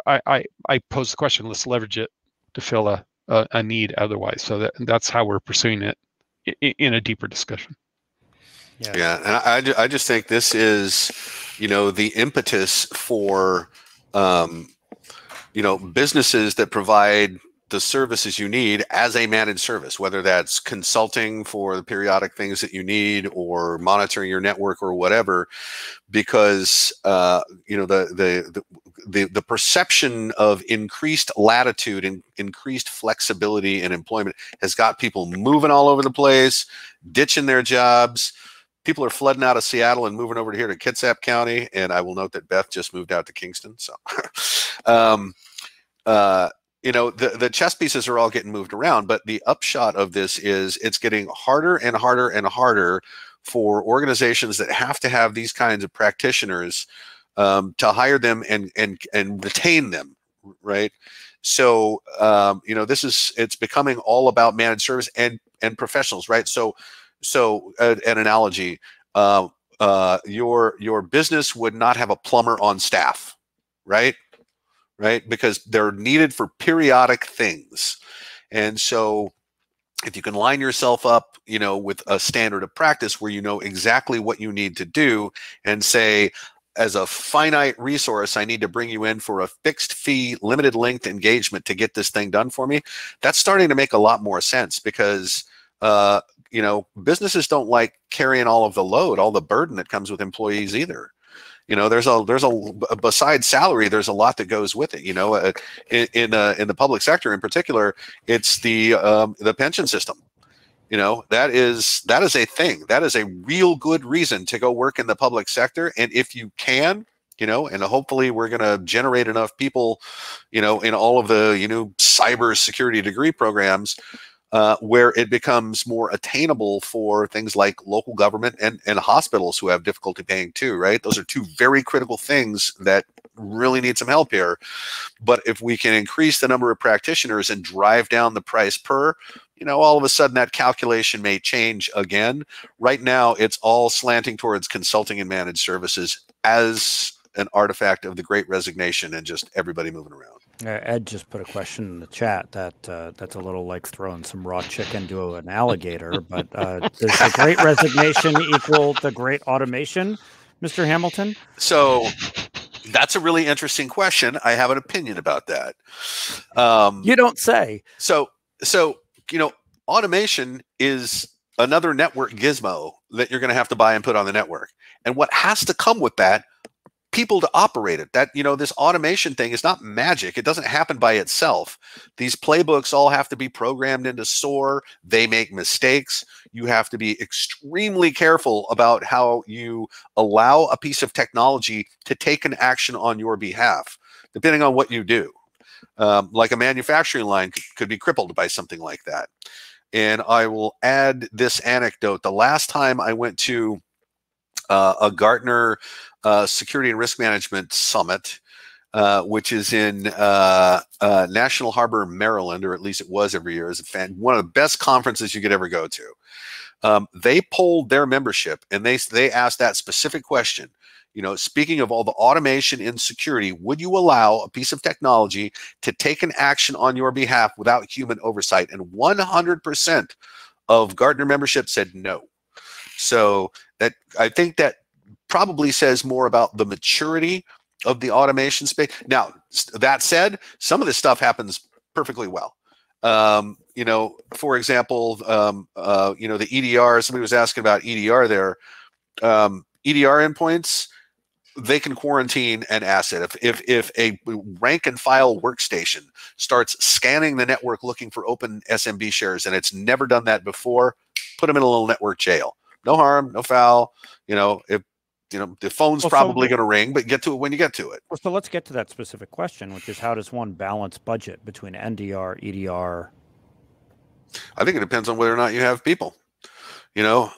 I pose the question, let's leverage it to fill a need otherwise. So that's how we're pursuing it in a deeper discussion. Yeah, and I just think this is, the impetus for, businesses that provide the services you need as a managed service, whether that's consulting for the periodic things that you need or monitoring your network or whatever, because the perception of increased latitude and increased flexibility in employment has got people moving all over the place, ditching their jobs. People are flooding out of Seattle and moving over here to Kitsap County, and I will note that Beth just moved out to Kingston. So, the chess pieces are all getting moved around, but the upshot of this is it's getting harder and harder and harder for organizations that have to have these kinds of practitioners to hire them and retain them, right? So, it's becoming all about managed service and professionals, right? So an analogy, your business would not have a plumber on staff, right? Right? Because they're needed for periodic things. And so if you can line yourself up, with a standard of practice where you know exactly what you need to do and say, as a finite resource, I need to bring you in for a fixed fee, limited length engagement to get this thing done for me. That's starting to make a lot more sense because, businesses don't like carrying all of the load, all the burden that comes with employees either. There's a besides salary, there's a lot that goes with it. In the public sector in particular, it's the pension system. That is a thing. That is a real good reason to go work in the public sector. And if you can, and hopefully we're going to generate enough people, in all of the cybersecurity degree programs. Where it becomes more attainable for things like local government and hospitals who have difficulty paying too, right? Those are two very critical things that really need some help here. But if we can increase the number of practitioners and drive down the price per, all of a sudden that calculation may change again. Right now, it's all slanting towards consulting and managed services as an artifact of the Great Resignation and just everybody moving around. Ed just put a question in the chat that's a little like throwing some raw chicken to an alligator, but does the Great Resignation equal the Great Automation, Mr. Hamilton? So that's a really interesting question. I have an opinion about that. You don't say. So automation is another network gizmo that you're going to have to buy and put on the network. And what has to come with that, people to operate it. That, this automation thing is not magic. It doesn't happen by itself. These playbooks all have to be programmed into SOAR. They make mistakes. You have to be extremely careful about how you allow a piece of technology to take an action on your behalf, depending on what you do. Like a manufacturing line could be crippled by something like that. And I will add this anecdote. The last time I went to a Gartner Security and Risk Management Summit, which is in National Harbor, Maryland, or at least it was every year. It's one of the best conferences you could ever go to. They polled their membership and they asked that specific question. Speaking of all the automation in security, would you allow a piece of technology to take an action on your behalf without human oversight? And 100% of Gartner membership said no. So I think that probably says more about the maturity of the automation space. Now, that said, some of this stuff happens perfectly well. For example, the EDR, somebody was asking about EDR there. EDR endpoints, they can quarantine an asset. If a rank and file workstation starts scanning the network looking for open SMB shares and it's never done that before, put them in a little network jail. No harm, no foul. If the phone's probably going to ring, but get to it when you get to it. Well, so let's get to that specific question, which is how does one balance budget between NDR, EDR? I think it depends on whether or not you have people. NDR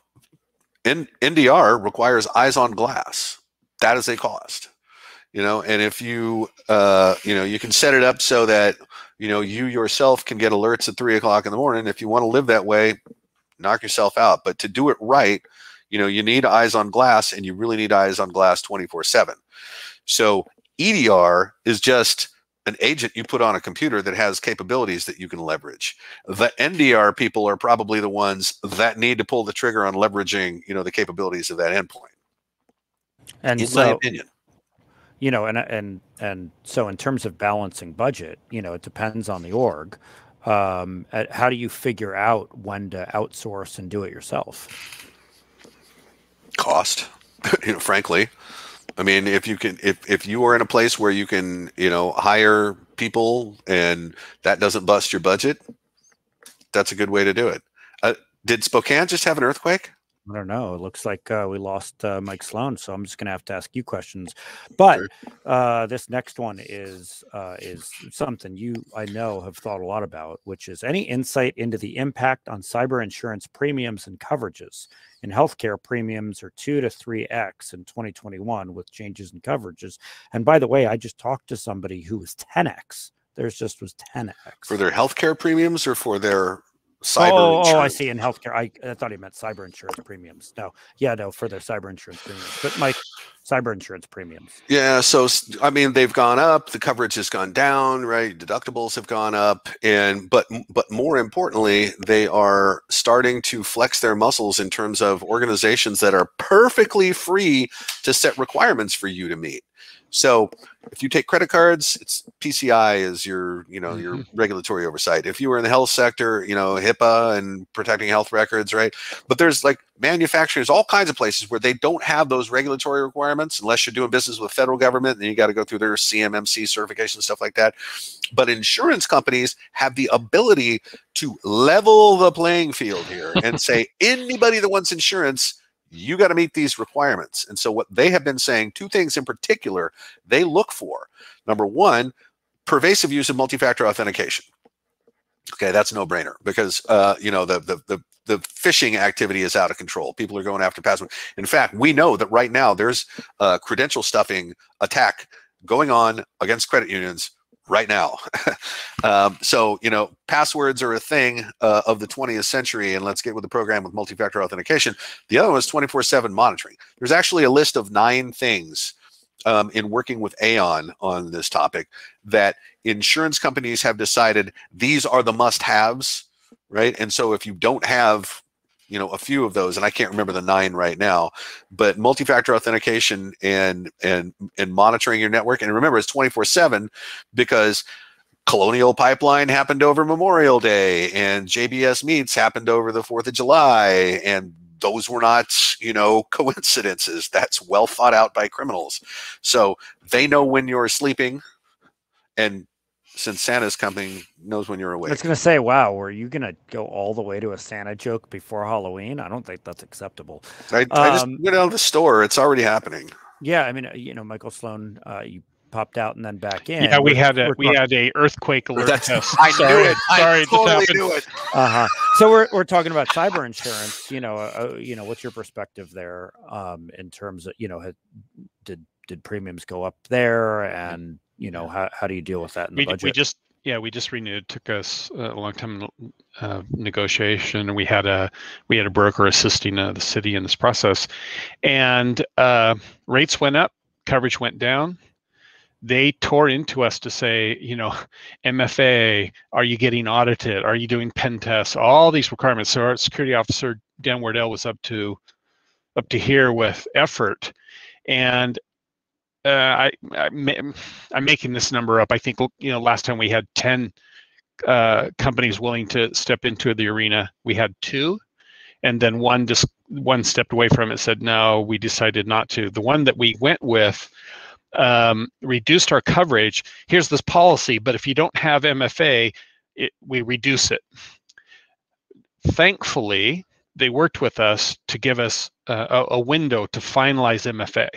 requires eyes on glass. That is a cost. And if you you can set it up so that you yourself can get alerts at 3 o'clock in the morning. If you want to live that way, knock yourself out. But to do it right, you need eyes on glass, and you really need eyes on glass 24/7. So EDR is just an agent you put on a computer that has capabilities that you can leverage. The NDR people are probably the ones that need to pull the trigger on leveraging, the capabilities of that endpoint. And in my opinion. And so in terms of balancing budget, it depends on the org. How do you figure out when to outsource and do it yourself? Cost, frankly. I mean, if you are in a place where you can, hire people and that doesn't bust your budget, that's a good way to do it. Did Spokane just have an earthquake? I don't know. It looks like we lost Mike Sloan, so I'm just going to have to ask you questions. But this next one is something I know have thought a lot about, which is any insight into the impact on cyber insurance premiums and coverages. In healthcare, premiums are 2 to 3x in 2021 with changes in coverages. And by the way, I just talked to somebody who was 10x. Theirs just was 10x. For their healthcare premiums or for their cyber insurance? Oh, I see. In healthcare, I thought he meant cyber insurance premiums. No, for their cyber insurance premiums. But Mike, cyber insurance premiums. Yeah, so I mean, they've gone up. The coverage has gone down, right? Deductibles have gone up, but more importantly, they are starting to flex their muscles in terms of organizations that are perfectly free to set requirements for you to meet. So if you take credit cards, it's PCI is your, your regulatory oversight. If you were in the health sector, HIPAA and protecting health records, right? But there's like manufacturers, all kinds of places where they don't have those regulatory requirements unless you're doing business with federal government, then you got to go through their CMMC certification, stuff like that. But insurance companies have the ability to level the playing field here and say, anybody that wants insurance, you got to meet these requirements. And so what they have been saying, two things in particular, they look for. Number one, pervasive use of multi-factor authentication. Okay, that's a no-brainer because the phishing activity is out of control. People are going after password. In fact, we know that right now there's a credential stuffing attack going on against credit unions right now. So, passwords are a thing of the 20th century, and let's get with the program with multi-factor authentication. The other one is 24/7 monitoring. There's actually a list of 9 things in working with Aon on this topic that insurance companies have decided these are the must-haves, right? And so if you don't have a few of those, and I can't remember the 9 right now, but multi-factor authentication and monitoring your network. And remember, it's 24/7 because Colonial Pipeline happened over Memorial Day and JBS Meats happened over the 4th of July. And those were not, coincidences. That's well thought out by criminals. So they know when you're sleeping, and since Santa's coming, knows when you're awake. I was going to say, wow, were you going to go all the way to a Santa joke before Halloween? I don't think that's acceptable. I just went out of the store. It's already happening. Yeah, I mean, Michael Sloan, you popped out and then back in. Yeah, we had a earthquake alert test. I knew it. Sorry, I totally knew it. So we're talking about cyber insurance. What's your perspective there? In terms of did premiums go up there, and how do you deal with that in the budget? We just renewed. It took us a long time negotiation, and we had a broker assisting the city in this process, and rates went up, coverage went down. They tore into us to say, MFA, are you getting audited? Are you doing pen tests? All these requirements. So our security officer, Dan Wardell, was up to here with effort. And I'm making this number up. I think, last time we had 10 companies willing to step into the arena. We had 2. And then one stepped away from it, said, no, we decided not to. The one that we went with reduced our coverage. Here's this policy, but if you don't have MFA, we reduce it. Thankfully, they worked with us to give us a window to finalize MFA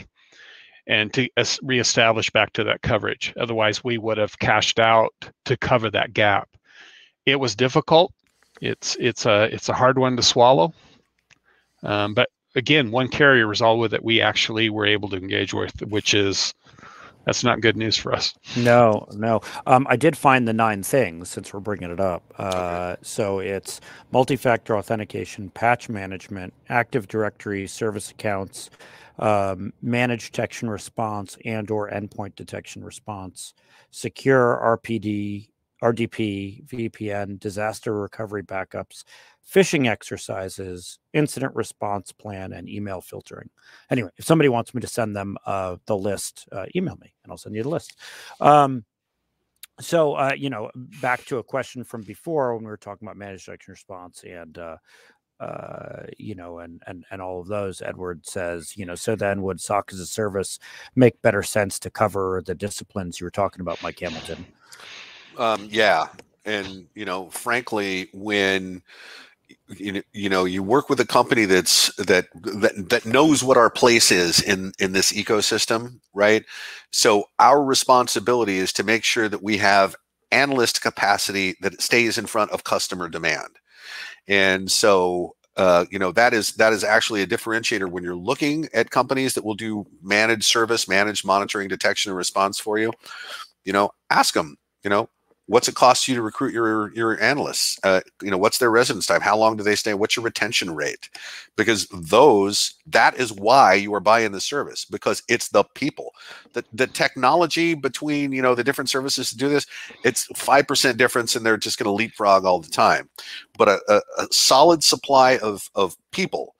and to reestablish back to that coverage. Otherwise, we would have cashed out to cover that gap. It was difficult. It's a hard one to swallow. But again, one carrier resolved with it that we actually were able to engage with, that's not good news for us. No. I did find the 9 things since we're bringing it up. So it's multi-factor authentication, patch management, Active Directory, service accounts, managed detection response and/or endpoint detection response, secure RDP, VPN, disaster recovery backups, phishing exercises, incident response plan, and email filtering. Anyway, if somebody wants me to send them the list, email me and I'll send you the list. So, back to a question from before when we were talking about managed detection response and all of those. Edward says, so then would SOC as a service make better sense to cover the disciplines you were talking about, Mike Hamilton? Yeah. And, frankly, when you work with a company that knows what our place is in this ecosystem, right? So our responsibility is to make sure that we have analyst capacity that stays in front of customer demand. And so, that is actually a differentiator when you're looking at companies that will do managed service, managed monitoring, detection, and response for you. Ask them, what's it cost you to recruit your analysts? What's their residence time? How long do they stay? What's your retention rate? Because that is why you are buying the service, because it's the people. The technology between, the different services to do this, it's 5% difference and they're just going to leapfrog all the time. But a solid supply of people,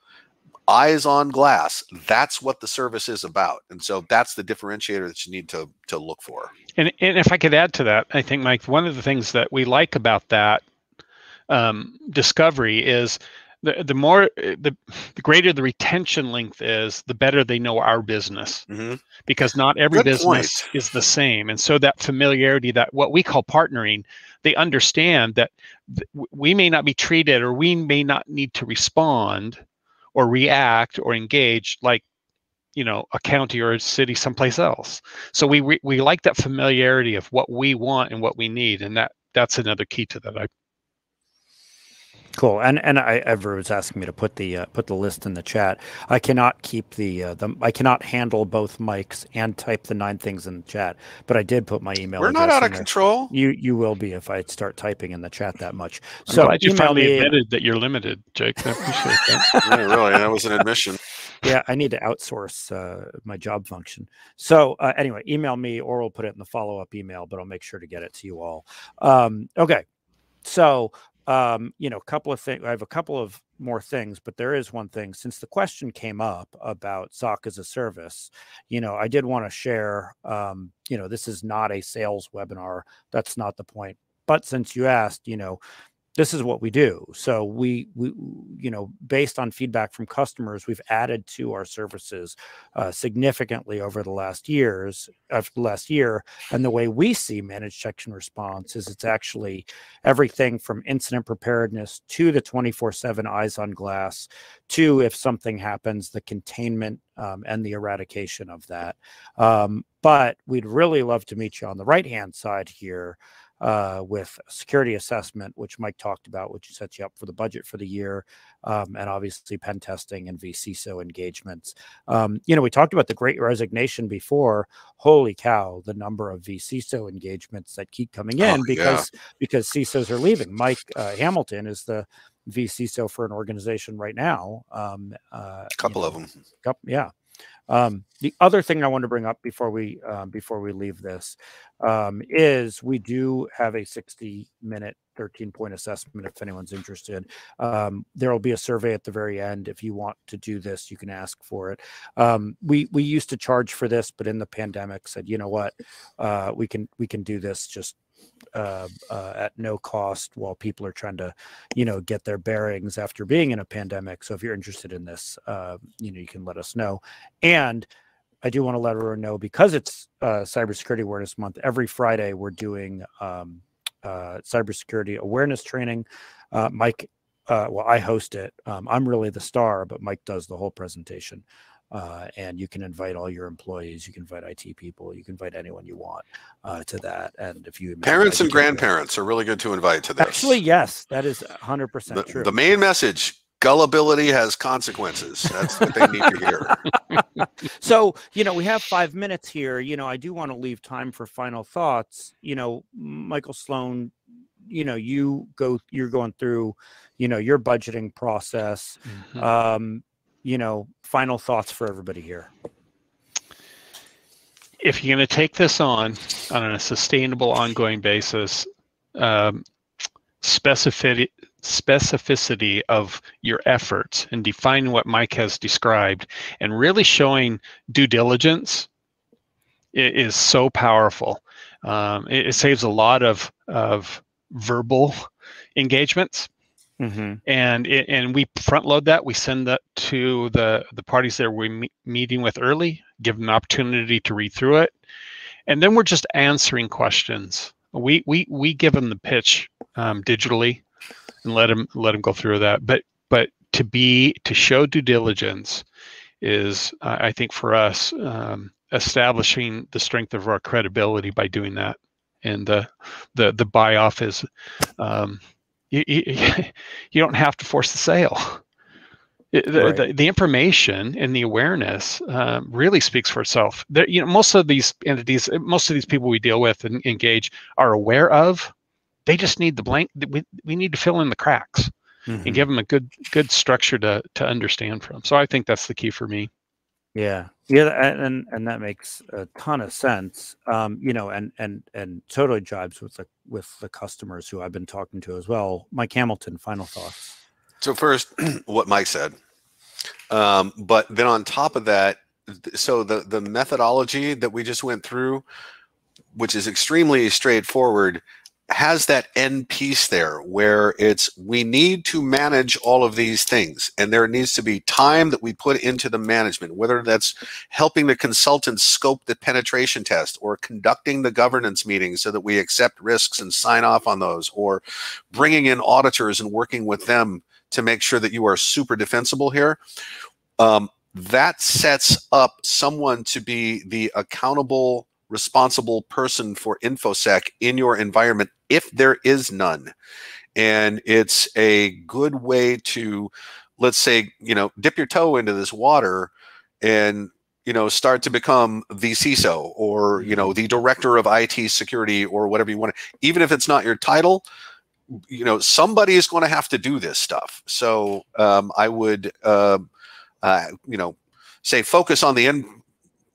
eyes on glass, that's what the service is about. And so that's the differentiator that you need to look for. And if I could add to that, I think, Mike, one of the things that we like about that discovery is the greater the retention length is, the better they know our business, because not every business is the same. And so that familiarity, that what we call partnering, they understand that we may not be treated, or we may not need to respond or react or engage like a county or a city someplace else. So we like that familiarity of what we want and what we need, and that's another key to that. Cool. And Ever was asking me to put the list in the chat. I cannot keep I cannot handle both mics and type the 9 things in the chat, but I did put my email. We're not out of control. You will be if I start typing in the chat that much. So I'm glad you finally admitted that you're limited, Jake. I appreciate that. Yeah, really, that was an admission. Yeah, I need to outsource my job function. So anyway, email me, or we'll put it in the follow-up email, but I'll make sure to get it to you all. Okay, so couple of things. I have a couple of more things, but there is one thing. Since the question came up about SOC as a service, I did want to share. This is not a sales webinar. That's not the point. But since you asked, this is what we do. So we based on feedback from customers, we've added to our services significantly over the last year. And the way we see managed detection response is it's actually everything from incident preparedness to the 24/7 eyes on glass to, if something happens, the containment and the eradication of that. But we'd really love to meet you on the right-hand side here. With security assessment, which Mike talked about, which sets you up for the budget for the year, and obviously pen testing and vCISO engagements. We talked about the Great Resignation before. Holy cow, the number of vCISO engagements that keep coming in because CISOs are leaving. Mike Hamilton is the vCISO for an organization right now. A couple of them. Yeah. The other thing I want to bring up before we leave this is we do have a 60-minute 13-point assessment if anyone's interested. There will be a survey at the very end. If you want to do this, you can ask for it. We used to charge for this, but in the pandemic said, you know what, we can do this just at no cost while people are trying to, get their bearings after being in a pandemic. So if you're interested in this, you can let us know. And I do want to let everyone know, because it's Cybersecurity Awareness Month, every Friday we're doing cybersecurity awareness training. Mike well, I host it. I'm really the star, but Mike does the whole presentation. And you can invite all your employees, you can invite IT people, you can invite anyone you want to that. And if you parents and grandparents are really good to invite to this. Actually, yes, that is 100% true. The main message: gullibility has consequences. That's what they need to hear. So, we have 5 minutes here. I do want to leave time for final thoughts. Michael Sloan, you're going through, your budgeting process. Final thoughts for everybody here. If you're going to take this on a sustainable, ongoing basis, specificity of your efforts and defining what Mike has described and really showing due diligence is so powerful. It saves a lot of verbal engagements. And we front load that. We send that to the parties that we're meeting with early, give them an opportunity to read through it, and then we're just answering questions. We give them the pitch digitally and let them go through that. But to show due diligence is, I think, for us, establishing the strength of our credibility by doing that. And the buy off is. You don't have to force the sale. The information and the awareness really speaks for itself. Most of these entities, most of these people we deal with and engage are aware of. They just need the blank. We need to fill in the cracks and give them a good structure to understand from. So I think that's the key for me. Yeah, and that makes a ton of sense. And totally jibes with the customers who I've been talking to as well. Mike Hamilton, final thoughts. So first, what Mike said, but then on top of that, so the methodology that we just went through, which is extremely straightforward, has that end piece there where we need to manage all of these things, and there needs to be time that we put into the management, whether that's helping the consultants scope the penetration test or conducting the governance meetings so that we accept risks and sign off on those, or bringing in auditors and working with them to make sure that you are super defensible here. That sets up someone to be the accountable, responsible person for InfoSec in your environment if there is none. And it's a good way to, let's say, dip your toe into this water and, start to become the CISO or, the director of IT security or whatever you want. Even if it's not your title, somebody is going to have to do this stuff. So I would, say focus on the end.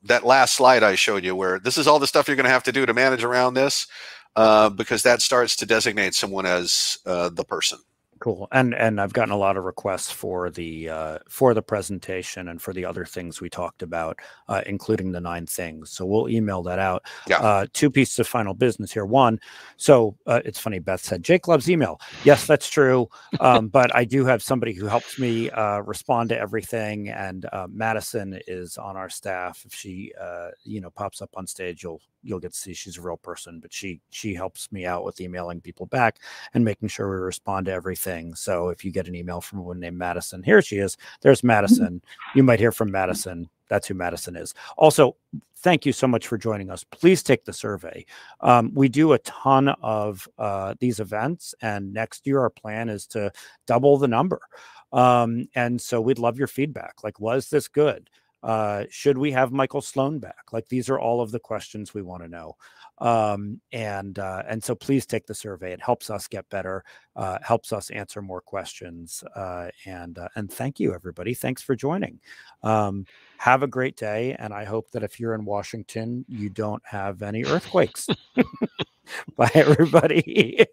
That last slide I showed you, where this is all the stuff you're going to have to do to manage around this, because that starts to designate someone as the person. Cool. And I've gotten a lot of requests for the presentation and for the other things we talked about, including the 9 things. So we'll email that out. Yeah. 2 pieces of final business here. One, so it's funny, Beth said, Jake loves email. Yes, that's true. But I do have somebody who helps me respond to everything. And Madison is on our staff. If she, pops up on stage, you'll get to see she's a real person, but she helps me out with emailing people back and making sure we respond to everything. So if you get an email from a woman named Madison, here she is. There's Madison. You might hear from Madison. That's who Madison is. Also, thank you so much for joining us. Please take the survey. We do a ton of these events, and next year our plan is to double the number. And so we'd love your feedback. Like, was this good? Should we have Michael Sloan back? Like, these are all of the questions we want to know. And so please take the survey. It helps us get better, helps us answer more questions. And thank you, everybody. Thanks for joining. Have a great day. And I hope that if you're in Washington, you don't have any earthquakes. Bye, everybody.